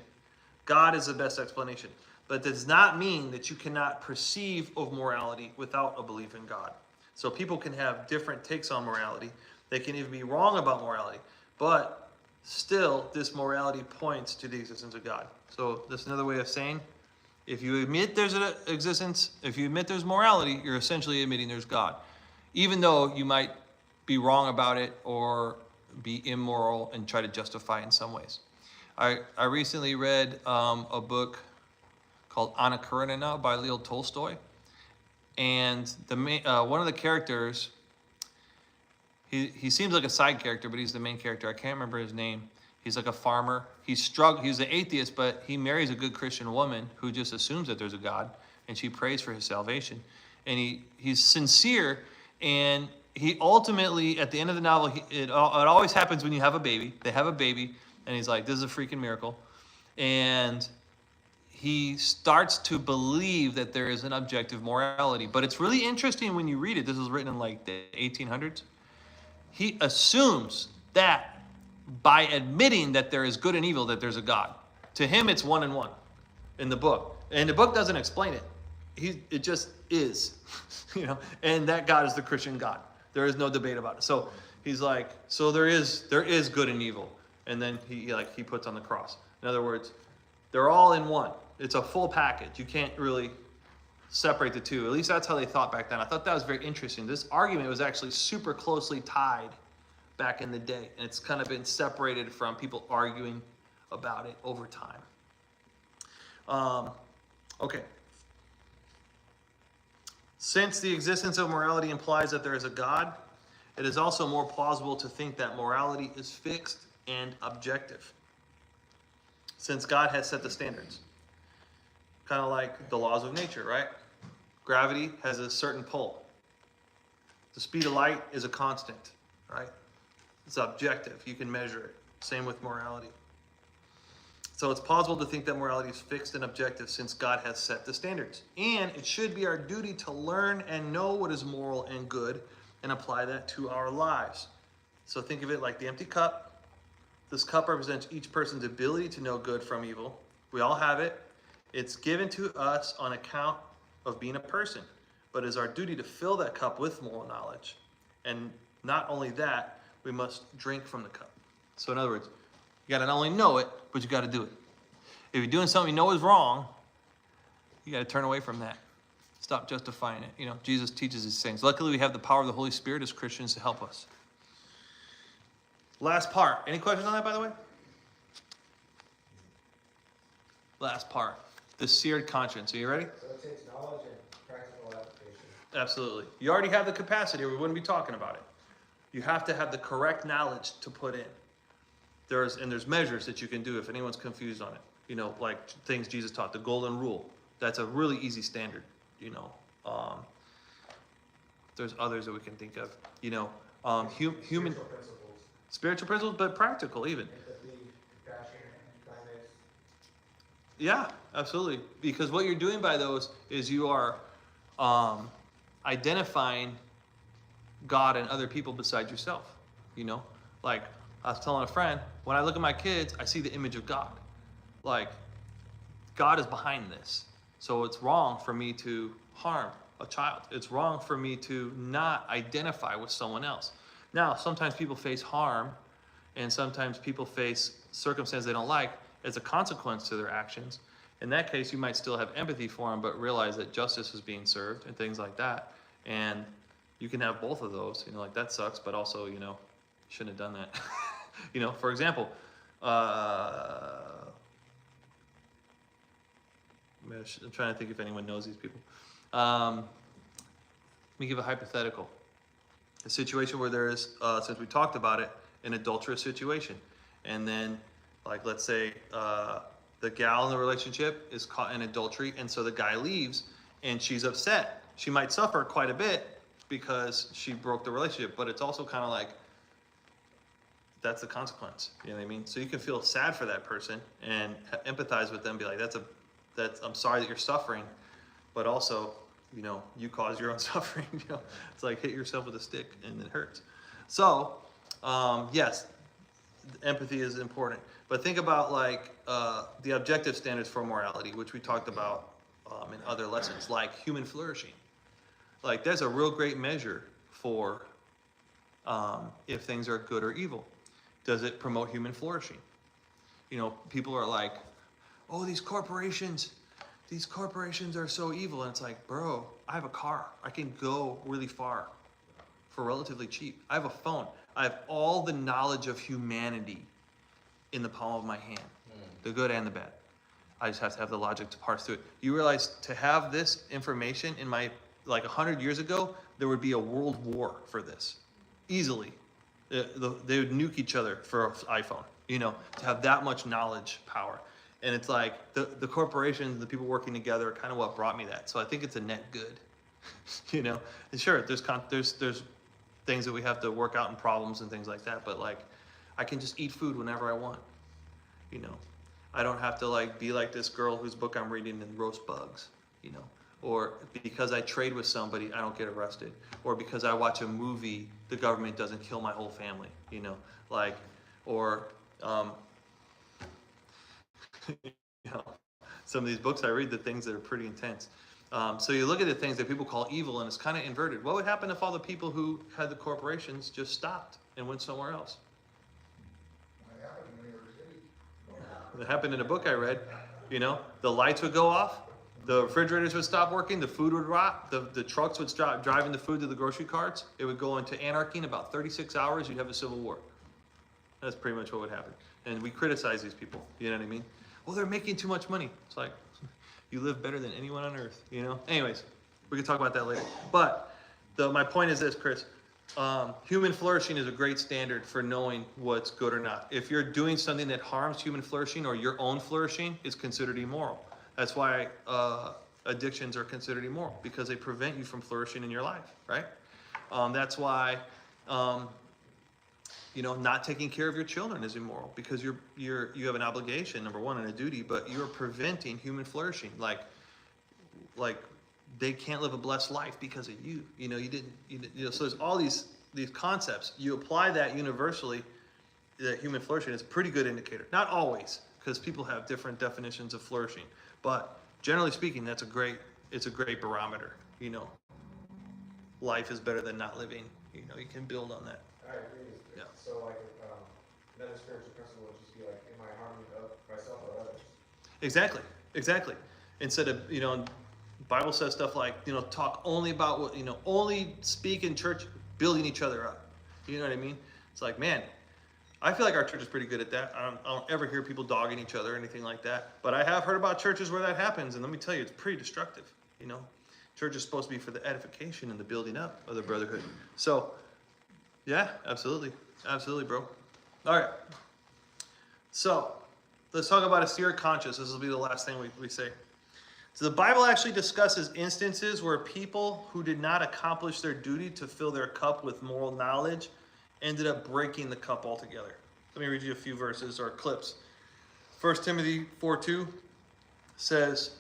God is the best explanation. But it does not mean that you cannot perceive of morality without a belief in God. So people can have different takes on morality. They can even be wrong about morality. But still, this morality points to the existence of God. So that's another way of saying, if you admit there's an existence, if you admit there's morality, you're essentially admitting there's God. Even though you might be wrong about it or be immoral and try to justify it in some ways. I recently read a book called Anna Karenina by Leo Tolstoy. And one of the characters, he seems like a side character, but he's the main character. I can't remember his name. He's like a farmer. He's an atheist, but he marries a good Christian woman who just assumes that there's a God, and she prays for his salvation. And he's sincere, and he ultimately, at the end of the novel, it always happens when you have a baby. They have a baby, and he's like, this is a freaking miracle. And he starts to believe that there is an objective morality. But it's really interesting when you read it. This was written in like the 1800s. He assumes that by admitting that there is good and evil, that there's a God. To him, it's one and one in the book. And the book doesn't explain it. It just is, you know. And that God is the Christian God. There is no debate about it. So he's like, so there is good and evil. And then he puts on the cross. In other words, they're all in one. It's a full package. You can't really separate the two. At least that's how they thought back then. I thought that was very interesting. This argument was actually super closely tied back in the day. And it's kind of been separated from people arguing about it over time. Okay. Since the existence of morality implies that there is a God, it is also more plausible to think that morality is fixed and objective, since God has set the standards. Kind of like the laws of nature, right? Gravity has a certain pull. The speed of light is a constant, right? It's objective. You can measure it. Same with morality. So it's plausible to think that morality is fixed and objective since God has set the standards. And it should be our duty to learn and know what is moral and good and apply that to our lives. So think of it like the empty cup This cup represents each person's ability to know good from evil. We all have it. It's given to us on account of being a person, but it is our duty to fill that cup with moral knowledge. And not only that, we must drink from the cup. So in other words, you got to not only know it, but you got to do it. If you're doing something you know is wrong, you got to turn away from that. Stop justifying it. You know, Jesus teaches these things. Luckily, we have the power of the Holy Spirit as Christians to help us. Last part. Any questions on that, by the way? Last part. The seared conscience. Are you ready? So it takes knowledge and practical application. Absolutely. You already have the capacity, or we wouldn't be talking about it. You have to have the correct knowledge to put in. There's measures that you can do if anyone's confused on it. You know, like things Jesus taught, the golden rule. That's a really easy standard, you know. There's others that we can think of, you know. Human spiritual principles, but practical even. Empathy, compassion, and kindness. Yeah, absolutely. Because what you're doing by those is you are identifying God and other people besides yourself. You know, like I was telling a friend, when I look at my kids, I see the image of God. Like, God is behind this. So it's wrong for me to harm a child. It's wrong for me to not identify with someone else. Now, sometimes people face harm, and sometimes people face circumstances they don't like as a consequence to their actions. In that case, you might still have empathy for them, but realize that justice is being served and things like that. And you can have both of those. You know, like that sucks, but also, you know, shouldn't have done that. You know, for example, I'm trying to think if anyone knows these people. Let me give a hypothetical. A situation where there is, since we talked about it, an adulterous situation. And then, like, let's say the gal in the relationship is caught in adultery, and so the guy leaves, and she's upset. She might suffer quite a bit because she broke the relationship, but it's also kind of like, that's the consequence. You know what I mean? So you can feel sad for that person and empathize with them, be like, I'm sorry that you're suffering, but also, you know, you caused your own suffering. You know, it's like hit yourself with a stick and it hurts. So, yes, empathy is important. But think about like the objective standards for morality, which we talked about in other lessons, like human flourishing. Like there's a real great measure for if things are good or evil. Does it promote human flourishing? You know, people are like, oh, these corporations are so evil. And it's like, bro, I have a car. I can go really far for relatively cheap. I have a phone. I have all the knowledge of humanity in the palm of my hand, the good and the bad. I just have to have the logic to parse through it. You realize to have this information in my, like 100 years ago, there would be a world war for this, easily. They would nuke each other for an iPhone, you know, to have that much knowledge power. And it's like the corporations, the people working together are kind of what brought me that. So I think it's a net good, you know. And sure, there's things that we have to work out and problems and things like that. But like, I can just eat food whenever I want, you know. I don't have to like be like this girl whose book I'm reading and roast bugs, you know. Or because I trade with somebody, I don't get arrested. Or because I watch a movie, the government doesn't kill my whole family, you know. Like, or you know, some of these books I read, the things that are pretty intense. So you look at the things that people call evil, and it's kind of inverted. What would happen if all the people who had the corporations just stopped and went somewhere else? It happened in New York City. It happened in a book I read. You know, the lights would go off, the refrigerators would stop working, the food would rot, the trucks would stop driving the food to the grocery carts. It would go into anarchy. In about 36 hours, you'd have a civil war. That's pretty much what would happen. And we criticize these people. You know what I mean? Well, they're making too much money. It's like, you live better than anyone on earth, you know? Anyways, we can talk about that later. But my point is this, Chris. Human flourishing is a great standard for knowing what's good or not. If you're doing something that harms human flourishing or your own flourishing, it's considered immoral. That's why addictions are considered immoral, because they prevent you from flourishing in your life, right? That's why you know, not taking care of your children is immoral, because you have an obligation, number one, and a duty, but you're preventing human flourishing. Like they can't live a blessed life because of you. You know, you know, so there's all these concepts. You apply that universally, that human flourishing is a pretty good indicator. Not always, because people have different definitions of flourishing. But generally speaking, it's a great barometer. You know, life is better than not living. You know, you can build on that. I agree. Yeah. So like, another spiritual principle would just be like, am I harming myself or others? Exactly. Instead of, you know, Bible says stuff like, you know, talk only about what, you know, only speak in church, building each other up. You know what I mean? It's like, man, I feel like our church is pretty good at that. I don't ever hear people dogging each other or anything like that. But I have heard about churches where that happens, and let me tell you, it's pretty destructive. You know, church is supposed to be for the edification and the building up of the brotherhood. So, yeah, absolutely, bro. All right. So, let's talk about a seared conscience. This will be the last thing we say. So the Bible actually discusses instances where people who did not accomplish their duty to fill their cup with moral knowledge ended up breaking the cup altogether. Let me read you a few verses or clips. 1 Timothy 4:2 says,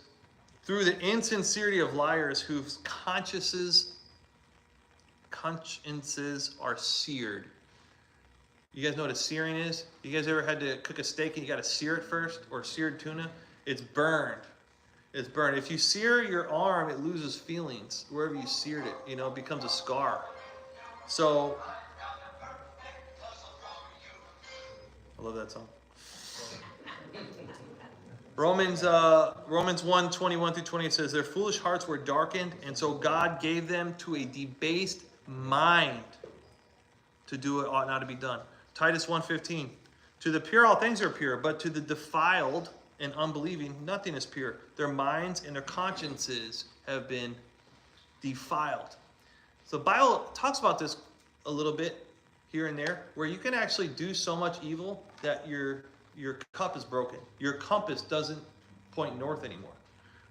through the insincerity of liars whose consciences are seared. You guys know what a searing is? You guys ever had to cook a steak and you got to sear it first? Or seared tuna? It's burned. It's burned. If you sear your arm, it loses feelings. Wherever you seared it, you know, it becomes a scar. So, I love that song. Romans 1:21-28 says, their foolish hearts were darkened, and so God gave them to a debased mind to do what ought not to be done. Titus 1:15, to the pure all things are pure, but to the defiled and unbelieving nothing is pure. Their minds and their consciences have been defiled. So the Bible talks about this a little bit here and there, where you can actually do so much evil that your cup is broken. Your compass doesn't point north anymore.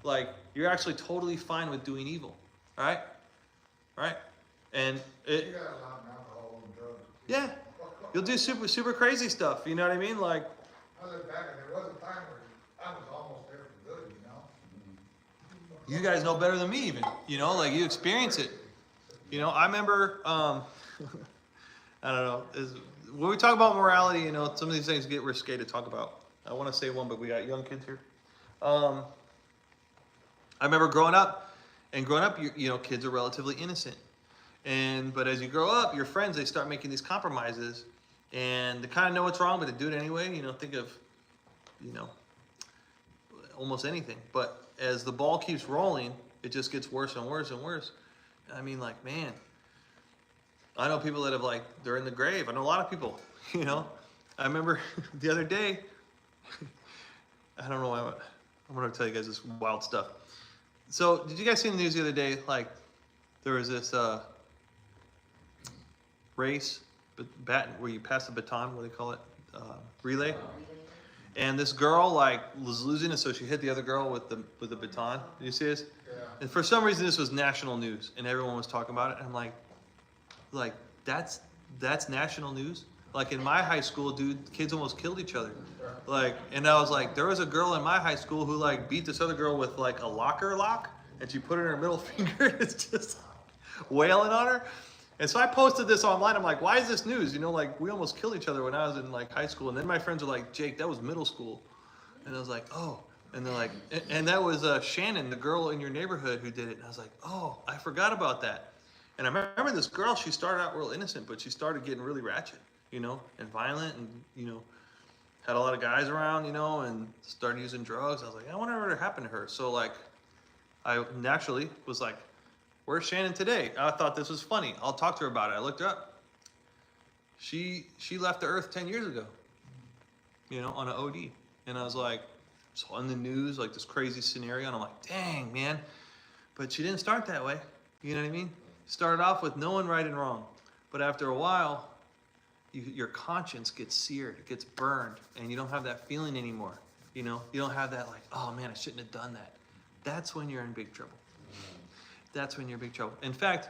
Like, you're actually totally fine with doing evil. All right? And You got a lot of alcohol and drugs. yeah, you'll do super crazy stuff. You know what I mean? Like, I look back and there was a time where I was almost there for good, you know? you guys know better than me even. You know, like, you experience it. You know, I remember, I don't know, when we talk about morality, you know, some of these things get risque to talk about. I want to say one, but we got young kids here. I remember growing up, you know, kids are relatively innocent. But as you grow up, your friends, they start making these compromises, and they kind of know what's wrong, but they do it anyway. You know, think of, you know, almost anything. But as the ball keeps rolling, it just gets worse and worse and worse. I mean, like, man, I know people that have, like, they're in the grave. I know a lot of people, you know. I remember the other day, I don't know why, I'm going to tell you guys this wild stuff. So, did you guys see in the news the other day, like, there was this race, where you pass the baton, what do they call it? Relay. And this girl, like, was losing it, so she hit the other girl with the baton. Did you see this? Yeah. And for some reason, this was national news, and everyone was talking about it. And I'm like, that's national news. Like, in my high school, dude, kids almost killed each other. Like, and I was like, there was a girl in my high school who, like, beat this other girl with, like, a locker lock, and she put it in her middle finger. It's just wailing on her. And so I posted this online. I'm like, why is this news? You know, like, we almost killed each other when I was in, like, high school. And then my friends were like, Jake, that was middle school. And I was like, oh. And they're like, and that was Shannon, the girl in your neighborhood who did it. And I was like, oh, I forgot about that. And I remember this girl, she started out real innocent, but she started getting really ratchet, you know, and violent, and, you know, had a lot of guys around, you know, and started using drugs. I was like, I wonder what happened to her. So, like, I naturally was like, where's Shannon today? I thought this was funny. I'll talk to her about it. I looked her up. She left the earth 10 years ago, you know, on an OD. And I was like, so on the news, like, this crazy scenario, and I'm like, dang, man. But she didn't start that way. You know what I mean? Started off with knowing right and wrong. But after a while, your conscience gets seared, it gets burned, and you don't have that feeling anymore. You know, you don't have that, like, oh man, I shouldn't have done that. That's when you're in big trouble. That's when you're in big trouble. In fact,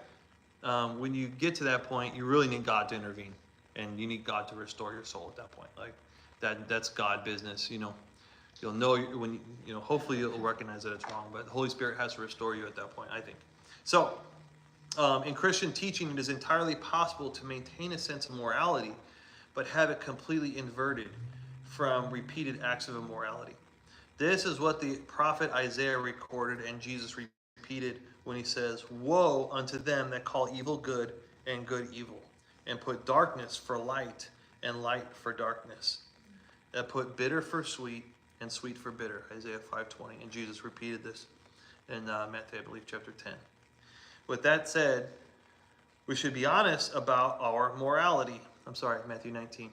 when you get to that point, you really need God to intervene, and you need God to restore your soul at that point. Like, that's God business. You know, you'll know when you know. Hopefully, you'll recognize that it's wrong, but the Holy Spirit has to restore you at that point, I think. So, in Christian teaching, it is entirely possible to maintain a sense of morality, but have it completely inverted from repeated acts of immorality. This is what the prophet Isaiah recorded and Jesus repeated when he says, "Woe unto them that call evil good and good evil, and put darkness for light and light for darkness, that put bitter for sweet and sweet for bitter." Isaiah 5:20. And Jesus repeated this in Matthew, I believe, chapter 10. With that said, we should be honest about our morality. I'm sorry, Matthew 19.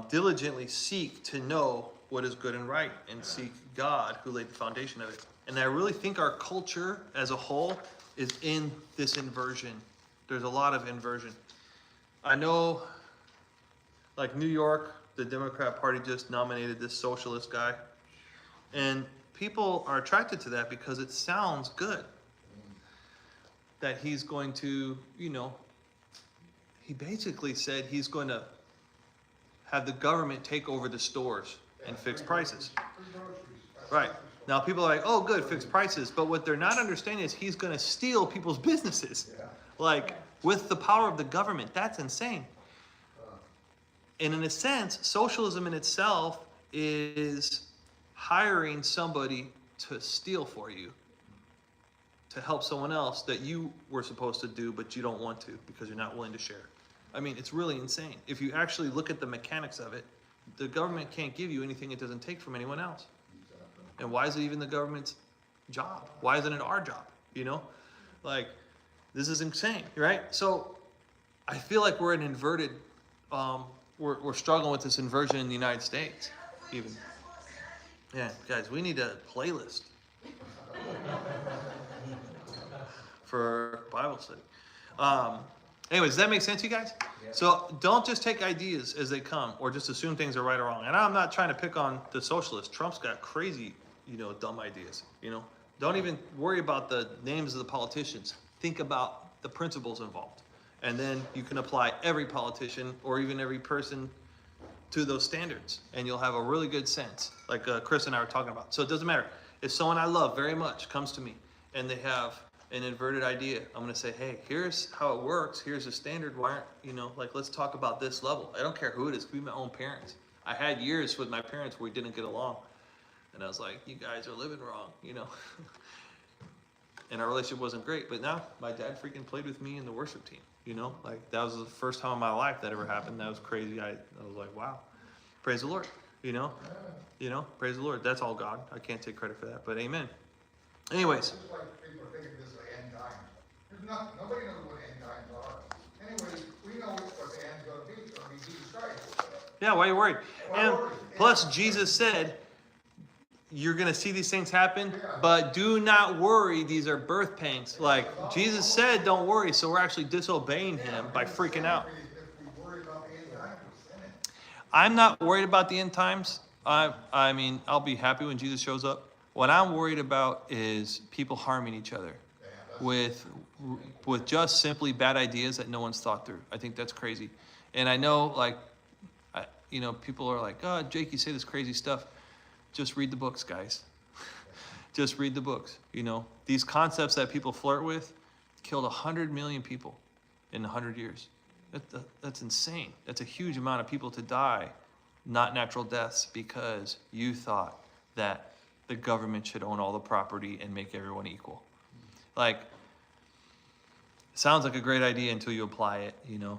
Diligently seek to know what is good and right, and seek God who laid the foundation of it. And I really think our culture as a whole is in this inversion. There's a lot of inversion. I know, like New York, the Democrat Party just nominated this socialist guy. And people are attracted to that because it sounds good. That he's going to, he basically said he's going to have the government take over the stores and fix prices. Right. Now people are like, oh good, fix prices. But what they're not understanding is he's going to steal people's businesses. Like, with the power of the government. That's insane. And in a sense, socialism in itself is hiring somebody to steal for you, to help someone else that you were supposed to do, but you don't want to because you're not willing to share. I mean, it's really insane. If you actually look at the mechanics of it, the government can't give you anything it doesn't take from anyone else. And why is it even the government's job? Why isn't it our job? Like, this is insane, right? So I feel like we're an inverted, we're struggling with this inversion in the United States, even. Yeah, guys, we need a playlist for Bible study. Anyways, does that make sense, you guys? Yeah. So don't just take ideas as they come or just assume things are right or wrong. And I'm not trying to pick on the socialists. Trump's got crazy, dumb ideas, Don't even worry about the names of the politicians. Think about the principles involved. And then you can apply every politician or even every person to those standards. And you'll have a really good sense, like Chris and I were talking about. So it doesn't matter. If someone I love very much comes to me and they have an inverted idea, I'm going to say, hey, here's how it works. Here's a standard. Why aren't, let's talk about this level. I don't care who it is. It could be my own parents. I had years with my parents where we didn't get along. And I was like, you guys are living wrong, And our relationship wasn't great. But now my dad freaking played with me in the worship team, That was the first time in my life that ever happened. That was crazy. I was like, wow, praise the Lord, praise the Lord. That's all God. I can't take credit for that, but amen. Anyways. Just like people are thinking this is the end times. Nobody knows what end times are. Anyway, we know what the end's going to be. It's going to be Jesus Christ. Yeah, why are you worried? And plus, Jesus said, you're going to see these things happen, but do not worry. These are birth pangs. Like, Jesus said, don't worry. So we're actually disobeying him by freaking out. If we worry about the end times, we're sinning. I'm not worried about the end times. I mean, I'll be happy when Jesus shows up. What I'm worried about is people harming each other with just simply bad ideas that no one's thought through. I think that's crazy. And I know, people are like, oh, Jake, you say this crazy stuff. Just read the books, guys. Just read the books. These concepts that people flirt with killed 100 million people in 100 years. That's insane. That's a huge amount of people to die, not natural deaths, because you thought that the government should own all the property and make everyone equal. Sounds like a great idea until you apply it,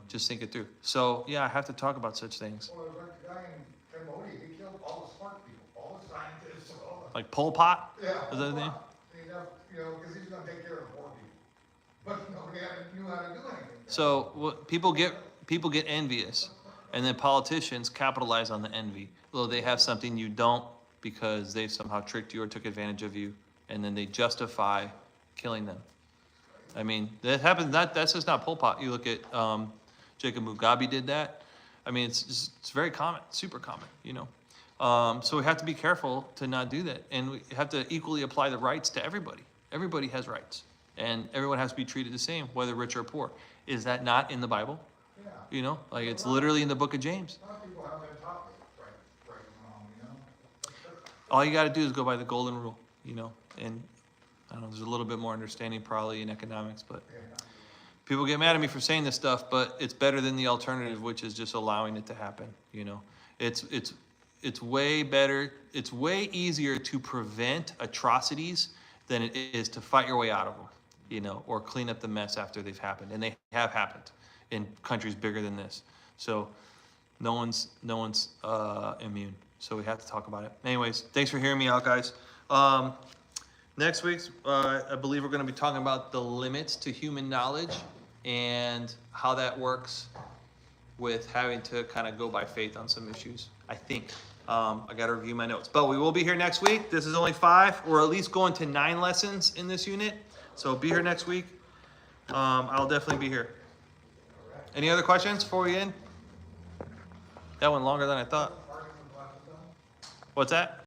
just think it through. So, yeah, I have to talk about such things. Well, like the guy in Cambodia, he killed all the smart people, all the scientists, all the... Like Pol Pot? Yeah. Is that his name? Because he's going to take care of the poor people. But nobody knew how to do anything. So people get envious, and then politicians capitalize on the envy. Well, they have something you don't because they somehow tricked you or took advantage of you, and then they justify killing them. I mean, that happens. That's just not Pol Pot. You look at Jacob Mugabe did that. I mean, it's very common, super common. So we have to be careful to not do that, and we have to equally apply the rights to everybody. Everybody has rights, and everyone has to be treated the same, whether rich or poor. Is that not in the Bible? Yeah. It's literally in the book of James. A lot of people haven't been taught right and wrong, All you got to do is go by the golden rule, and I don't know, there's a little bit more understanding probably in economics, but People get mad at me for saying this stuff, but it's better than the alternative, which is just allowing it to happen. You know, it's way better. It's way easier to prevent atrocities than it is to fight your way out of them. You know, or clean up the mess after they've happened, and they have happened in countries bigger than this. So no one's immune. So we have to talk about it. Anyways, thanks for hearing me out, guys. Next week, I believe we're going to be talking about the limits to human knowledge and how that works with having to kind of go by faith on some issues, I think. I got to review my notes. But we will be here next week. This is only 5. We're at least going to 9 lessons in this unit. So be here next week. I'll definitely be here. Any other questions before we end? That went longer than I thought. What's that?